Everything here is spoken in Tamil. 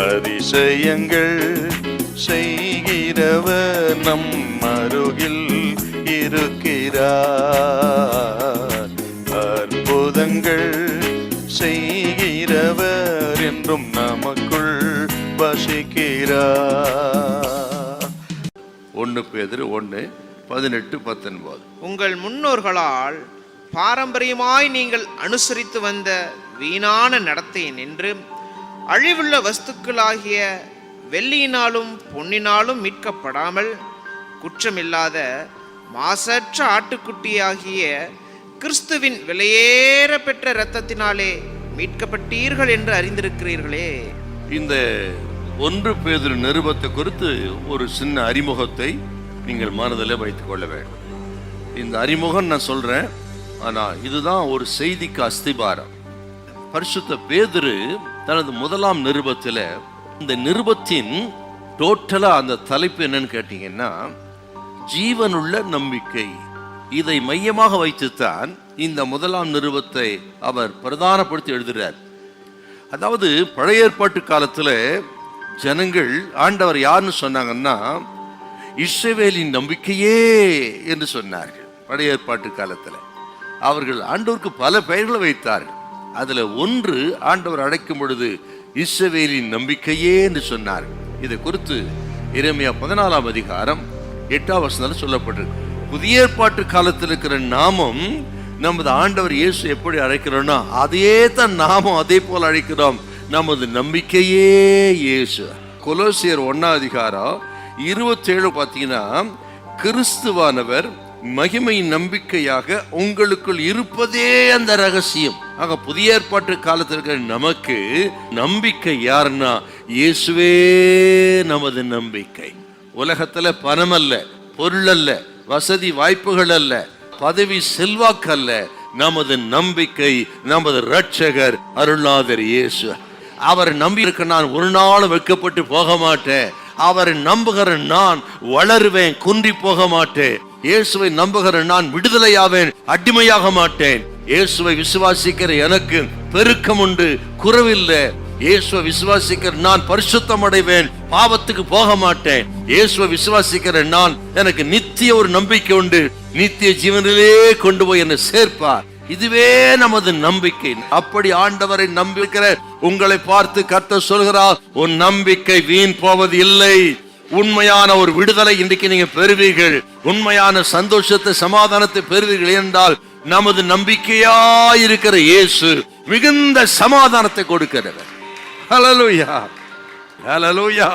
அதிசயங்கள் செய்கிறவர் நம் அருகில் இருக்கிறார். அற்புதங்கள் செய்கிறவர் என்றும் நமக்குள் வசிக்கிறார். 1 பேதுரு 1:18-19. உங்கள் முன்னோர்களால் பாரம்பரியமாய் நீங்கள் அனுசரித்து வந்த வீணான நடத்தை நின்று அழிவுள்ள வஸ்துக்களாகிய வெள்ளியினாலும் பொன்னினாலும் மீட்கப்படாமல் குற்றமில்லாத மாசற்ற ஆட்டுக்குட்டியாகிய கிறிஸ்துவின் விலையேற பெற்ற இரத்தத்தினாலே மீட்கப்பட்டீர்கள் என்று அறிந்திருக்கிறீர்களே. இந்த 1 பேதுரு நிருபத்தை குறித்து ஒரு சின்ன அறிமுகத்தை நீங்கள் மனதில் வைத்துக் கொள்ள வேண்டும். இந்த அறிமுகம் நான் சொல்றேன், ஆனா இதுதான் ஒரு செய்திக்கு அஸ்திபாரம். பரிசுத்த பேதுரு தனது 1ஆம் நிருபத்தில், இந்த நிருபத்தின் டோட்டலா அந்த தலைப்பு என்னன்னு கேட்டீங்கன்னா, ஜீவனுள்ள நம்பிக்கை. இதை மையமாக வைத்துத்தான் இந்த 1ஆம் நிருபத்தை அவர் பிரதானப்படுத்தி எழுதுகிறார். அதாவது பழைய ஏற்பாட்டு காலத்துல ஜனங்கள் ஆண்டவர் யாருன்னு சொன்னாங்கன்னா, இஸ்ரவேலின் நம்பிக்கையே என்று சொன்னார்கள். பழைய ஏற்பாட்டு காலத்துல அவர்கள் ஆண்டவருக்கு பல பெயர்களை வைத்தார்கள். அதுல ஒன்று ஆண்டவர் அழைக்கும் பொழுது இஸ்ரவேலின் நம்பிக்கையே என்று சொன்னார்கள். இதை குறித்து எரேமியா 14ஆம் அதிகாரம் 8ஆம் வசனத்தில் சொல்லப்பட்டிருக்கு. புதிய ஏற்பாட்டு காலத்தில் இருக்கிற நாமம் நமது ஆண்டவர் இயேசு எப்படி அழைக்கிறோம்னா அதே தான் நாமும் அதே போல அழைக்கிறோம். நமது நம்பிக்கையே இயேசு. கொலோசியர் 1ஆம் அதிகாரம் 27 பார்த்தீங்கன்னா, கிறிஸ்துவானவர் மகிமையின் நம்பிக்கையாக உங்களுக்குள் இருப்பதே அந்த ரகசியம். ஆக புதிய ஏற்பாட்டு காலத்தில் இருக்கிற நமக்கு நம்பிக்கை யாருன்னா இயேசுவே நமது நம்பிக்கை. உலகத்துல பணம் அல்ல, பொருள் அல்ல, வசதி வாய்ப்புகள் அல்ல, பதவி செல்வாக்கு அல்ல. நமது நம்பிக்கை நமது இரட்சகர் அருளாதர் இயேசு. அவர் நம்பி இருக்க நான் ஒரு நாளும் வெட்கப்பட்டு போக மாட்டேன். அவரை நம்புகிற நான் வளருவேன், குன்றி போக மாட்டேன். இயேசுவை நம்புகிற நான் விடுதலையாவேன், அடிமையாக மாட்டேன். இயேசுவை விசுவாசிக்கிற எனக்கு பெருக்கம் உண்டு, குறைவில்லை. இயேசுவை விசுவாசிக்கிற நான் பரிசுத்தம் அடைவேன், பாவத்துக்கு போக மாட்டேன். இயேசுவை விசுவாசிக்கிற நான் எனக்கு நித்திய ஒரு நம்பிக்கை உண்டு, நித்திய ஜீவனிலே கொண்டு போய் என்னை சேர்ப்பார். இதுவே நமது நம்பிக்கை. அப்படி ஆண்டவரை நம்பிக்கிற உங்களை பார்த்து கர்த்தர் சொல்கிறார், உன் நம்பிக்கை வீண் போவது இல்லை. உண்மையான ஒரு விடுதலை இன்றைக்கு நீங்க பெறுவீர்கள். உண்மையான சந்தோஷத்தை, சமாதானத்தை பெறுவீர்கள் என்றால் நமது நம்பிக்கையா இருக்கிற இயேசு மிகுந்த சமாதானத்தை கொடுக்கிறவர். ஹல்லேலூயா, ஹல்லேலூயா.